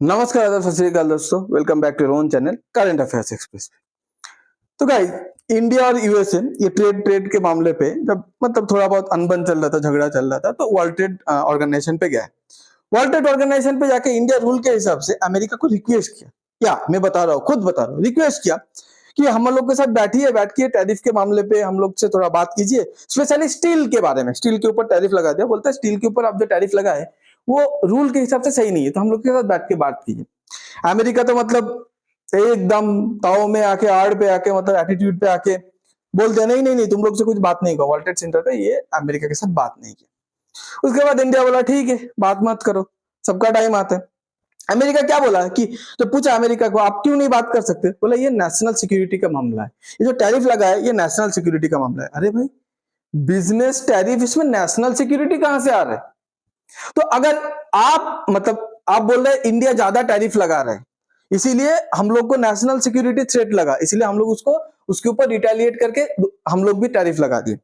नमस्कार, आदाब, सत श्री अकाल दोस्तों। Welcome back to your own channel current affairs express. तो गाइस, इंडिया और यूएसए ये ट्रेड के मामले पे जब मतलब थोड़ा बहुत अनबन चल रहा था, झगड़ा चल रहा था, तो वर्ल्ड ट्रेड ऑर्गेनाइजेशन पे गया। वर्ल्ड ट्रेड ऑर्गेनाइजेशन पे जाके इंडिया रूल के हिसाब से अमेरिका को रिक्वेस्ट किया, या मैं बता रहा हूँ, खुद बता रहा हूँ, रिक्वेस्ट किया कि हम लोग के साथ बैठ के टैरिफ के मामले पे हम लोग से थोड़ा बात कीजिए, स्पेशली स्टील के बारे में। स्टील के ऊपर टैरिफ लगा दिया, बोलता है स्टील के ऊपर आप जो टैरिफ लगाए वो रूल के हिसाब से सही नहीं है, तो हम लोग के साथ बैठ के बात कीजिए। अमेरिका तो मतलब एकदम ताव में आके, आड़ पे आके, मतलब एटीट्यूड पे आके बोलते हैं नहीं नहीं नहीं, तुम लोग से कुछ बात नहीं होगा, वर्ल्ड ट्रेड सेंटर पे ये अमेरिका के साथ बात नहीं की। उसके बाद इंडिया बोला ठीक है, बात मत करो, सबका टाइम आता है। अमेरिका क्या बोला कि, तो पूछा अमेरिका को आप क्यों नहीं बात कर सकते, बोला ये नेशनल सिक्योरिटी का मामला है, ये जो टैरिफ लगा है ये नेशनल सिक्योरिटी का मामला है। अरे भाई, बिजनेस टैरिफ, इसमें नेशनल सिक्योरिटी कहां से आ रहा है? तो अगर आप मतलब आप बोल रहे हैं इंडिया ज्यादा टैरिफ लगा रहा है, इसीलिए हम लोग को नेशनल सिक्योरिटी थ्रेट लगा, इसीलिए हम लोग उसको उसके ऊपर रिटेलिएट करके हम लोग भी टैरिफ लगा दिए।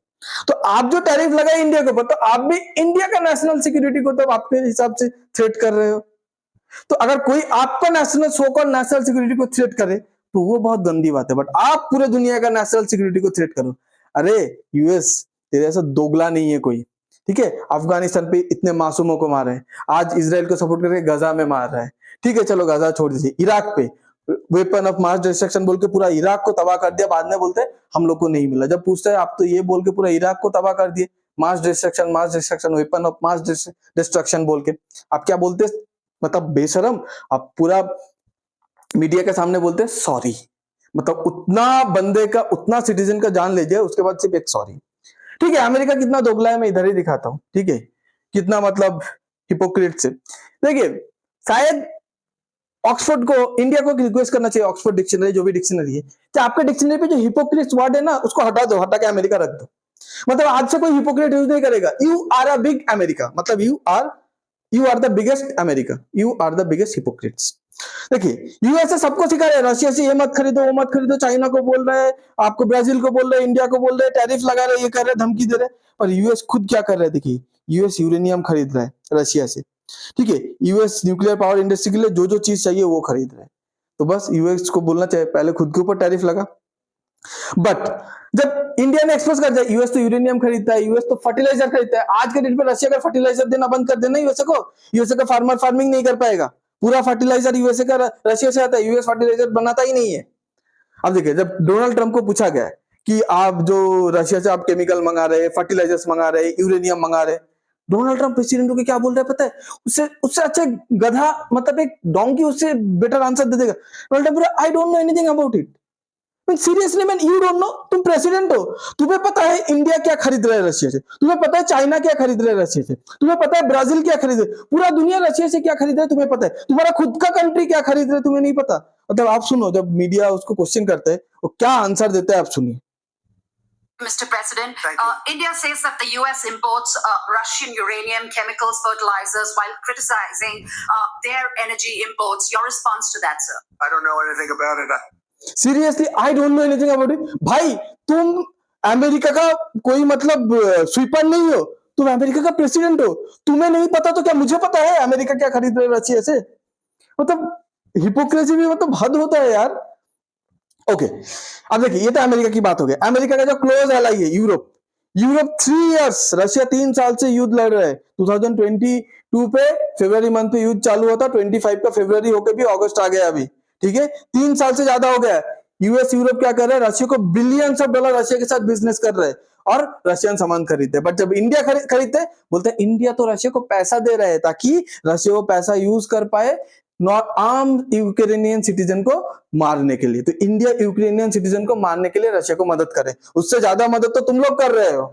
तो आप जो टैरिफ लगाए इंडिया के ऊपर, तो आप भी इंडिया का नेशनल सिक्योरिटी को तो आपके हिसाब से थ्रेट कर रहे हो। तो अगर कोई आपका national so called national security को थ्रेट करे तो वो बहुत गंदी बात है, बट आप पूरे दुनिया का नेशनल सिक्योरिटी को थ्रेट करो। अरे यूएस, तेरे ऐसा दोगला नहीं है कोई, ठीक है? अफगानिस्तान पे इतने मासूमों को मार रहे हैं, आज इसराइल को सपोर्ट करके गजा में मार रहा है, ठीक है? चलो गजा छोड़ दीजिए, इराक पे वेपन ऑफ मास डिस्ट्रक्शन बोल के पूरा इराक को तबाह कर दिया, बाद में बोलते हैं हम लोग को नहीं मिला। जब पूछते हैं आप तो ये बोल के पूरा इराक को तबाह कर दिए, mass destruction, weapon of mass destruction बोल के। आप क्या बोलते, मतलब बेशरम, आप पूरा मीडिया के सामने बोलते सॉरी, मतलब उतना बंदे का, उतना सिटीजन का जान ले जाए, उसके बाद सिर्फ एक सॉरी। ठीक है, अमेरिका कितना दोगला है मैं इधर ही दिखाता हूं, ठीक है? कितना मतलब हिपोक्रेट से। देखिए, शायद ऑक्सफोर्ड को, इंडिया को रिक्वेस्ट करना चाहिए, ऑक्सफोर्ड डिक्शनरी जो भी डिक्शनरी है, कि आपके डिक्शनरी पे जो हिपोक्रेट वर्ड है ना उसको हटा दो, हटा के अमेरिका रख दो। मतलब आज से कोई हिपोक्रेट यूज नहीं करेगा। You are a big America, मतलब you are the biggest America, you are the biggest hypocrites. देखिए, यूएसए सबको सिखा रहे हैं, रशिया से ये मत खरीदो, वो मत खरीदो, चाइना को बोल रहे हैं, आपको ब्राजील को बोल रहे हैं, इंडिया को बोल रहे हैं, टैरिफ लगा रहे हैं, ये कर रहे हैं, धमकी दे रहे हैं। और यूएस खुद क्या कर रहा है? देखिए, यूएस यूरेनियम खरीद रहा है रशिया से, ठीक है? यूएस न्यूक्लियर पावर इंडस्ट्री के लिए जो जो चीज चाहिए वो खरीद रहा है। तो बस यूएस को बोलना चाहिए पहले खुद के ऊपर टैरिफ लगा। बट जब इंडिया ने एक्सपोज कर दिया, यूएस तो यूरेनियम खरीदता है, यूएस तो फर्टिलाइजर खरीदता है, आज के डेट में रशिया का फर्टिलाइजर देना बंद कर देना यूएसए को, यूएसए का फार्मर फार्मिंग नहीं कर पाएगा। पूरा फर्टिलाइजर यूएसए का रशिया से आता है, यूएस फर्टिलाइजर बनाता ही नहीं है। अब देखिए, जब डोनाल्ड ट्रंप को पूछा गया कि आप जो रशिया से आप केमिकल मंगा रहे हैं, फर्टिलाइजर्स मंगा रहे हैं, यूरेनियम मंगा रहे हैं, डोनाल्ड ट्रंप प्रेसिडेंट को क्या बोल रहा है पता है? उससे उससे अच्छा गधा, मतलब एक डोंकी उससे बेटर आंसर दे देगा। Donald Trump, I don't know anything about it. Seriously man, you don't know? तुम प्रेसिडेंट हो, तुम्हें पता है इंडिया क्या खरीद रहा है रशिया से, तुम्हें पता है चाइना क्या खरीद रहा है रशिया से, तुम्हें पता है ब्राजील क्या खरीद रहा है, पूरा दुनिया रशिया से क्या खरीद रहा है तुम्हें पता है, तुम्हारा खुद का कंट्री क्या खरीद रहा है तुम्हें नहीं पता। मतलब आप सुनो, जब मीडिया उसको क्वेश्चन करते हैं वो क्या आंसर देता है, आप सुनिए। Mr. President, India says that the US imports Russian uranium, chemicals, fertilizers, while criticizing their energy imports. Your response to that, sir? I don't know anything about it. Seriously, I don't know anything about it. भाई, तुम America का कोई मतलब sweeper नहीं हो, तुम America का president हो, तुम्हें नहीं पता तो क्या मुझे पता है अमेरिका क्या खरीद रहे रशिया से? मतलब हिपोक्रेसी भी मतलब हद होता है यार। ओके, अब देखिए, ये तो अमेरिका की बात हो गई। अमेरिका का जो क्लोज एलाई है यूरोप, यूरोप 3 इयर्स, रशिया 3 साल से युद्ध लड़ रहा है। 2022 पे फरवरी मंथ पे युद्ध चालू हुआ था, 25 का फरवरी होके भी अगस्त आ गया अभी, ठीक है? 3 साल से ज्यादा हो गया। यूएस यूरोप क्या कर रहा है? रशिया को बिलियंस ऑफ डॉलर रशिया के साथ बिजनेस कर रहे हैं और रशियन सामान खरीदते हैं। बट जब इंडिया खरीदते, बोलते हैं इंडिया तो रशिया को पैसा दे रहा है ताकि रशिया वो पैसा यूज कर पाए नॉट आर्म यूक्रेनियन सिटीजन को मारने के लिए। तो इंडिया यूक्रेनियन सिटीजन को मारने के लिए रशिया को मदद करे, उससे ज्यादा मदद तो तुम लोग कर रहे हो।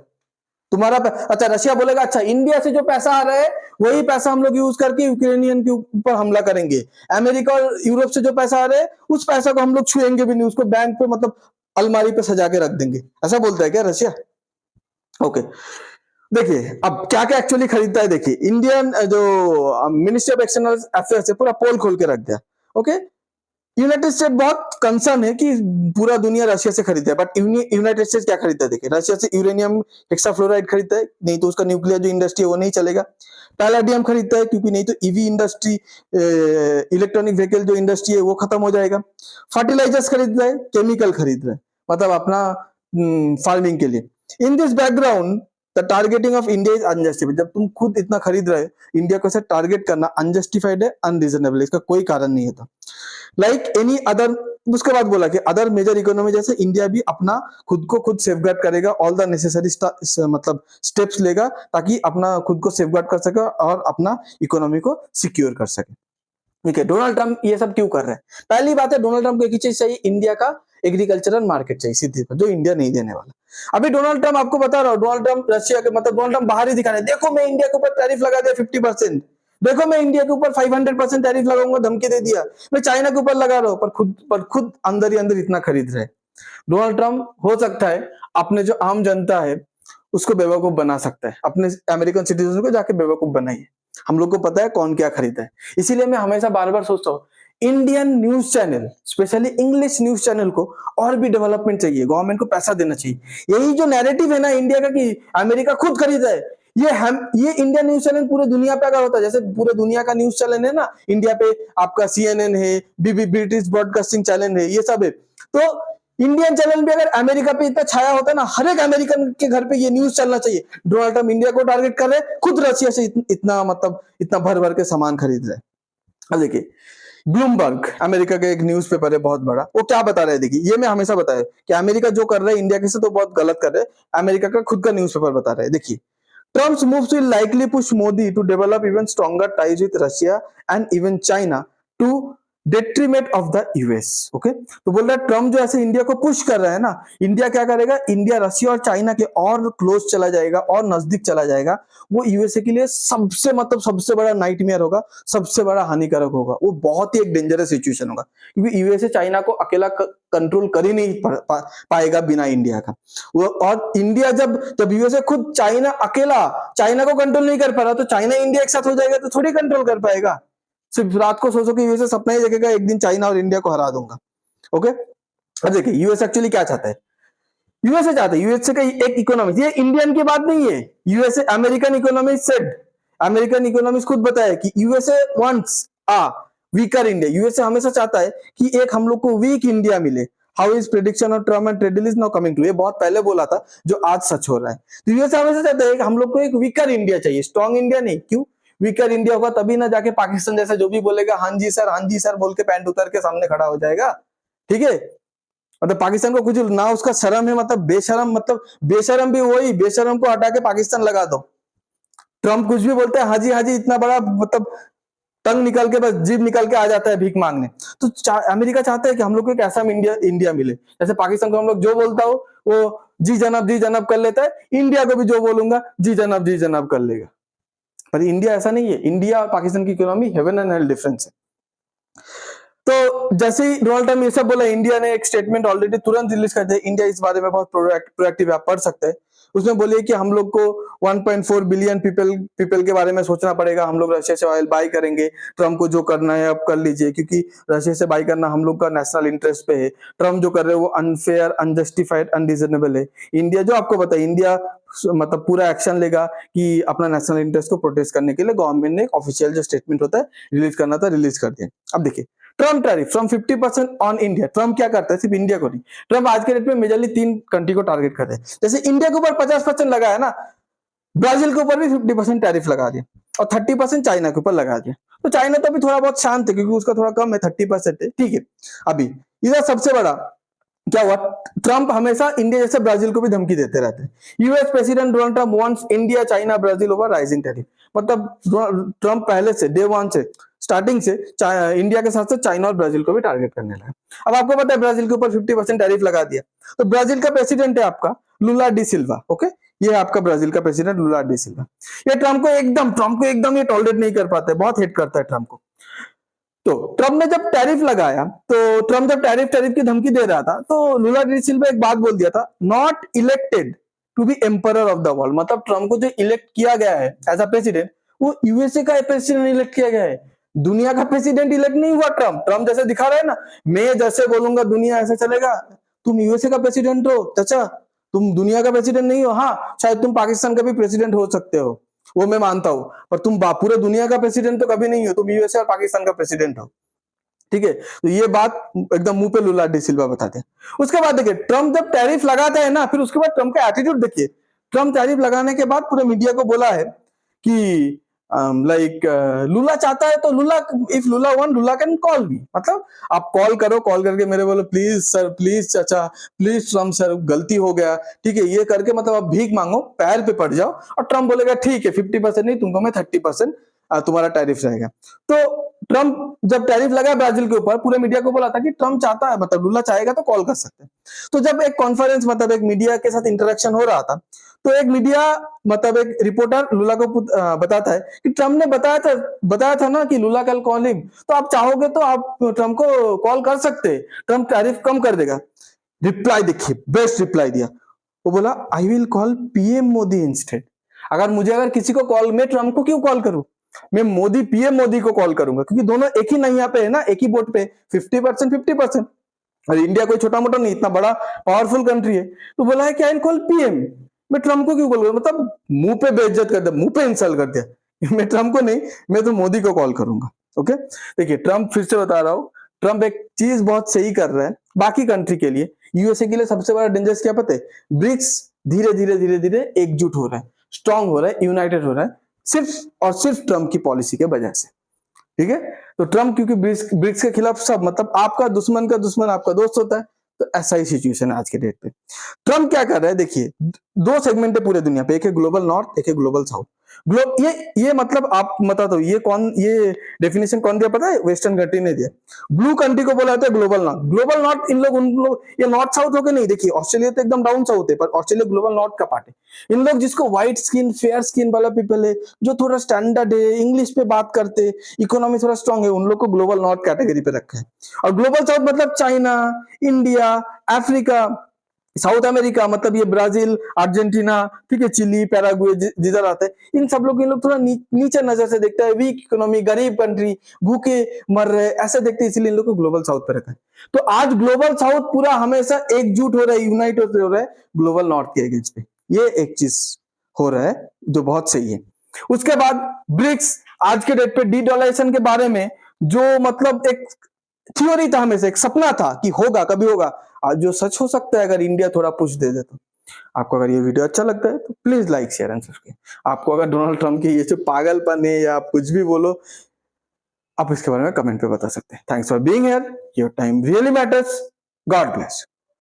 तुम्हारा अच्छा, रशिया बोलेगा अच्छा इंडिया से जो पैसा आ रहा है वही पैसा हम लोग यूज करके यूक्रेनियन के ऊपर हमला करेंगे। अमेरिका और यूरोप से जो पैसा आ रहा है उस पैसा को हम लोग छुएंगे भी नहीं, उसको बैंक पे मतलब अलमारी पे सजा के रख देंगे। ऐसा बोलता है क्या रशिया? ओके, देखिए अब क्या क्या एक्चुअली खरीदता है। देखिए, इंडियन जो मिनिस्ट्री ऑफ एक्सटर्नल अफेयर्स है पूरा पोल खोल के रख दिया। ओके, यूनाइटेड स्टेट बहुत कंसर्न है कि पूरा दुनिया रशिया से खरीदता है, बट यूनाइटेड स्टेट क्या खरीदता है? देखिए, रशिया से यूरेनियम हेक्साफ्लोराइड खरीदता है, नहीं तो उसका न्यूक्लियर जो इंडस्ट्री है वो नहीं चलेगा। पैलाडियम खरीदता है, क्योंकि नहीं तो ईवी इंडस्ट्री, इलेक्ट्रॉनिक व्हीकल जो इंडस्ट्री है वो खत्म हो जाएगा। फर्टिलाइजर्स खरीद रहा है, केमिकल खरीद रहा है, मतलब अपना फार्मिंग के लिए। In this background the targeting of India is unjustified. जब तुम खुद इतना खरीद रहे हो, इंडिया को ऐसे टारगेट करना अनजस्टिफाइड है, अनरीजनेबल है, इसका कोई कारण नहीं है। लाइक एनी अदर, उसके बाद बोला कि अदर मेजर इकोनॉमी जैसे इंडिया भी अपना खुद को खुद सेफगार्ड करेगा, ऑल द नेसेसरी मतलब स्टेप्स लेगा ताकि अपना खुद को सेफगार्ड कर सके और अपना इकोनॉमी को सिक्योर कर सके। ठीक है, डोनाल्ड ट्रंप ये सब क्यों कर रहे हैं? पहली बात है, डोनाल्ड ट्रंप को एक ही चीज चाहिए, इंडिया का एग्रीकल्चरल मार्केट चाहिए सीधी, जो इंडिया नहीं देने वाला। अभी डोनाल्ड ट्रंप, आपको बता रहा हूं, डोनाल्ड ट्रंप रशिया के, मतलब डोनाल्ड ट्रंप बाहर ही दिखा रहे हैं, देखो मैं इंडिया के ऊपर टैरिफ लगा दिया 50%, देखो मैं इंडिया के ऊपर 500% टैरिफ लगाऊंगा, धमकी दे दिया, मैं चाइना के ऊपर लगा रहा हूं, पर खुद अंदर ही अंदर इतना खरीद रहे। डोनाल्ड ट्रंप हो सकता है अपने जो आम जनता है उसको बेवकूफ बना सकता है, अपने अमेरिकन सिटीजन को जाके बेवकूफ बनाइए। हम लोग को पता है कौन क्या खरीदा है। इसीलिए मैं हमेशा बार बार सोचता हूँ, Indian news channel, specially English news channel को और भी डेवलपमेंट चाहिए, गवर्नमेंट को पैसा देना चाहिए। यही जो नैरेटिव है ना इंडिया का कि अमेरिका खुद खरीदा है, ये इंडियन न्यूज चैनल पूरे दुनिया पे अगर होता है, जैसे पूरे दुनिया का न्यूज चैनल है ना, इंडिया पे आपका CNN है, ब्रिटिश ब्रॉडकास्टिंग चैनल है, ये सब है, तो इंडियन चैनल भी अगर अमेरिका पे इतना छाया होता ना, हर एक अमेरिकन के घर पे ये न्यूज चलना चाहिए। डोनाल्ड ट्रंप इंडिया को टारगेट कर रहे हैं, खुद रशिया से इतना मतलब इतना भर भर के सामान खरीद रहे हैं। अब देखिए, ब्लूमबर्ग अमेरिका का एक न्यूज़पेपर है बहुत बड़ा, वो क्या बता रहे हैं? देखिए, ये मैं हमेशा बताया कि अमेरिका जो कर रहा है इंडिया के से तो बहुत गलत कर रहे हैं। अमेरिका का खुद का न्यूज़पेपर बता रहे हैं, देखिए, Trump's moves will likely push Modi to develop even stronger ties with Russia and even China to detriment of the US. Okay, तो बोल रहा है ट्रम्प जो ऐसे इंडिया को पुश कर रहा है ना, इंडिया क्या करेगा? इंडिया रशिया और चाइना के और क्लोज चला जाएगा और नजदीक चला जाएगा। वो यूएसए के लिए सबसे बड़ा नाइटमेयर होगा, सबसे बड़ा हानिकारक होगा। वो बहुत ही एक डेंजरस सिचुएशन होगा, क्योंकि यूएसए चाइना को अकेला कंट्रोल कर ही नहीं पाएगा बिना इंडिया का। वो और इंडिया जब यूएसए खुद चाइना अकेला चाइना को कंट्रोल नहीं कर पा रहा, तो चाइना इंडिया एक साथ हो जाएगा तो थोड़ी कंट्रोल कर पाएगा। सिर्फ रात को सोचो कि यूएसए सपना ही देखेगा एक दिन चाइना और इंडिया को हरा दूंगा। ओके, अब देखिए यूएस एक्चुअली क्या चाहता है। यूएसए चाहता है, यूएसए का एक इकोनॉमिक्स, ये इंडियन की बात नहीं है, USA American economics said, American economics खुद बताया कि USA wants a weaker India. USA हमेशा चाहता है कि एक हम लोग को वीक इंडिया मिले। How is prediction of Trump and trade deal is now coming to, ये बहुत पहले बोला था जो आज सच हो रहा है। तो यूएसए हमेशा चाहता है कि हम लोग को एक वीकर इंडिया चाहिए, स्ट्रॉन्ग इंडिया नहीं। क्यों? वीकर इंडिया होगा तभी ना जाके पाकिस्तान जैसा जो भी बोलेगा हाँ जी सर बोल के पैंट उतर के सामने खड़ा हो जाएगा। ठीक है, मतलब पाकिस्तान को कुछ ना उसका शर्म है, मतलब बेशरम भी वही, बेशरम को हटा के पाकिस्तान लगा दो। ट्रम्प कुछ भी बोलते हैं हाँ जी इतना बड़ा, मतलब टंग निकल के बस जीभ निकल के आ जाता है भीख मांगने। तो अमेरिका चाहता है कि हम लोग को एक ऐसा इंडिया मिले, जैसे पाकिस्तान को हम लोग जो बोलता हो वो जी जनाब कर लेता है, इंडिया को भी जो बोलूंगा जी जनाब कर लेगा। पर इंडिया ऐसा नहीं है, इंडिया और पाकिस्तान की economy heaven and hell difference है। तो जैसे ही डोनाल्ड ट्रम्प ये सब बोला, इंडिया ने एक स्टेटमेंट ऑलरेडी तुरंत रिलीज कर दिया। इंडिया इस बारे में बहुत प्रोएक्टिव है, आप पढ़ सकते हैं। उसमें बोलिए कि हम लोग को 1.4 बिलियन पीपल के बारे में सोचना पड़ेगा, हम लोग रशिया से ऑयल बाय करेंगे। ट्रम्प को जो करना है अब कर लीजिए, क्योंकि रशिया से बाय करना हम लोग का नेशनल इंटरेस्ट पे है। ट्रम्प जो कर रहे हैं वो अनफेयर, अनजस्टिफाइड, अनरीजनेबल है। इंडिया जो आपको पता है, इंडिया मतलब पूरा एक्शन लेगा कि अपना नेशनल इंटरेस्ट को प्रोटेक्ट करने के लिए गवर्नमेंट ने एक ऑफिशियल जो स्टेटमेंट होता है रिलीज करना था, रिलीज कर दिया। अब देखिए, Trump tariff from 50% on India. Trump क्या करता है? सिर्फ इंडिया को नहीं, ट्रम्प आज के डेट में मेजरली 3 कंट्री को टारगेट कर रहे हैं। जैसे इंडिया के ऊपर 50% लगा है ना, ब्राजील के ऊपर भी 50% टैरिफ लगा दिया और 30% चाइना के ऊपर लगा दिया। तो चाइना तो अभी थोड़ा बहुत शांत है क्योंकि उसका थोड़ा कम है, 30% है, ठीक है। अभी इधर सबसे बड़ा क्या हुआ, ट्रम्प हमेशा इंडिया जैसे ब्राजील को भी धमकी देते रहते हैं। US president Donald Trump wants India China Brazil over rising tariff. मतलब ट्रम्प पहले से डे 1 से स्टार्टिंग से इंडिया के साथ साथ चाइना और ब्राजील को भी टारगेट करने लगा। अब आपको पता है ब्राजील के ऊपर 50% टैरिफ लगा दिया, तो ब्राजील का प्रेसिडेंट है आपका लुला डी सिल्वा। ओके, ये है आपका ब्राजील का प्रेसिडेंट लुला डी सिल्वा। ये ट्रम्प को एकदम ये टॉलरेट नहीं कर पाता है, बहुत हेट करता है ट्रम्प को। तो ट्रम्प ने जब टैरिफ लगाया, तो ट्रम्प जब टैरिफ की धमकी दे रहा था, तो लुला डी सिल्वा एक बात बोल दिया था, not elected to be emperor of the world. मतलब ट्रम्प को जो इलेक्ट किया गया है एज अ प्रेसिडेंट, वो यूएसए का प्रेसिडेंट इलेक्ट किया गया है, दुनिया का प्रेसिडेंट इलेक्ट नहीं हुआ ट्रम्प। ट्रम्प जैसे दिखा रहा है ना, मैं जैसे बोलूंगा दुनिया ऐसे चलेगा। तुम यूएसए का प्रेसिडेंट हो चाचा, तुम दुनिया का प्रेसिडेंट नहीं हो। हाँ, शायद तुम पाकिस्तान का भी प्रेसिडेंट हो सकते हो, वो मैं मानता हूं, पर तुम पूरे दुनिया का प्रेसिडेंट तो कभी नहीं हो। तुम यूएसए और पाकिस्तान का प्रेसिडेंट हो, ठीक है। तो ये बात एकदम मुंह पे लुला डी सिल्वा बताते हैं। उसके बाद देखिए, ट्रम्प जब टैरिफ लगाता है ना, फिर उसके बाद ट्रम्प का एटीट्यूड देखिए। ट्रम्प टैरिफ लगाने के बाद पूरे मीडिया को बोला है कि लुला चाहता है तो Lula, if Lula want Lula can call मी, मतलब आप कॉल करो, कॉल करके मेरे बोलो प्लीज सर, प्लीज चाचा, प्लीज ट्रम्प सर, गलती हो गया, ठीक है, ये करके मतलब आप भीख मांगो, पैर पे पड़ जाओ, और ट्रम्प बोलेगा ठीक है 50% नहीं, तुमको मैं 30% तुम्हारा टैरिफ रहेगा। तो ट्रम्प जब टैरिफ लगा ब्राजील के ऊपर, पूरे मीडिया को बोला था कि ट्रम्प चाहता है, मतलब लुला चाहेगा तो कॉल कर सकते हैं। तो जब एक कॉन्फ्रेंस, मतलब एक मीडिया के साथ इंटरेक्शन हो रहा था, तो एक मीडिया, मतलब एक रिपोर्टर लुला को बताता है कि ट्रम्प ने बताया था ना कि लुला कैन कॉल हिम, तो आप चाहोगे तो आप ट्रम्प को कॉल कर सकते हैं, ट्रम्प टैरिफ कम कर देगा। रिप्लाई देखिए, बेस्ट रिप्लाई दिया, वो बोला I will call PM Modi instead. अगर किसी को कॉल, मैं ट्रम्प को क्यों कॉल करूं, मैं पीएम मोदी को कॉल करूंगा, क्योंकि दोनों एक ही नैया पे है ना, एक ही बोट पे, 50% 50%। और इंडिया कोई छोटा मोटा नहीं, इतना बड़ा पावरफुल कंट्री है। तो बोला है कि आई विल कॉल पीएम, मैं ट्रम्प को क्यों कॉल करूं, मतलब मुंह पे बेइज्जत कर दिया, मुंह पे इंसल्ट कर दिया। मैं ट्रम्प को नहीं, मैं तो मोदी को कॉल करूंगा। ओके, देखिए ट्रम्प, फिर से बता रहा हूं, ट्रम्प एक चीज बहुत सही कर रहा है बाकी कंट्री के लिए। यूएसए के लिए सबसे बड़ा डेंजर क्या पता है, ब्रिक्स धीरे धीरे एकजुट हो रहा है, स्ट्रांग हो रहा है, यूनाइटेड हो रहा है, सिर्फ और सिर्फ ट्रम्प की पॉलिसी के वजह से, ठीक है। तो ट्रम्प, क्योंकि ब्रिक्स के खिलाफ सब, मतलब आपका दुश्मन का दुश्मन आपका दोस्त होता है, तो ऐसा ही सिचुएशन है आज के डेट पे। ट्रम्प क्या कर रहा है, देखिए दो सेगमेंट है पूरे दुनिया पे, एक है ग्लोबल नॉर्थ, एक है ग्लोबल साउथ। ये मतलब आप बता दो, ये डेफिनेशन कौन दिया पता है, वेस्टर्न कंट्री ने दिया। ब्लू कंट्री को बोला जाता है ग्लोबल नॉर्थ। ग्लोबल नॉर्थ उन लोग, ये नॉर्थ साउथ होके नहीं, देखिए ऑस्ट्रेलिया तो एकदम डाउन साउथ है, पर ऑस्ट्रेलिया ग्लोबल नॉर्थ का पार्ट है। इन लोग जिसको व्हाइट स्किन, फेयर स्किन वाला पीपल है, जो थोड़ा स्टैंडर्ड है, इंग्लिश पे बात करते, इकोनॉमी थोड़ा स्ट्रांग है, उन लोग को ग्लोबल नॉर्थ कैटेगरी पे रखा है। और ग्लोबल साउथ मतलब China, India, Africa, south America, मतलब ये ब्राजील, अर्जेंटीना, ठीक है, चिली, पैराग्वे जिधर आते हैं, इन सब लोग थोड़ा नीचे नजर से देखता है, वीक इकोनॉमी, गरीब कंट्री, भूखे मर रहे, ऐसे देखते हैं, इसलिए इन लोग को ग्लोबल साउथ पे रखा है। तो आज ग्लोबल साउथ पूरा हमेशा एकजुट हो रहा है, यूनाइट हो रहा है ग्लोबल नॉर्थ के अगेंस्ट पे। ये एक चीज हो रहा है जो बहुत सही है। उसके बाद ब्रिक्स, आज के डेट पे डी-डॉलराइजेशन के बारे में जो मतलब एक थ्योरी था, हमें से एक सपना था कि होगा, कभी होगा, आज जो सच हो सकता है अगर इंडिया थोड़ा पुश दे दे तो। आपको अगर ये वीडियो अच्छा लगता है तो please like, share and subscribe. आपको अगर डोनाल्ड ट्रम्प की ये जो पागलपन है या आप कुछ भी बोलो, आप इसके बारे में कमेंट पे बता सकते हैं। Thanks for being here, your time really matters, God bless.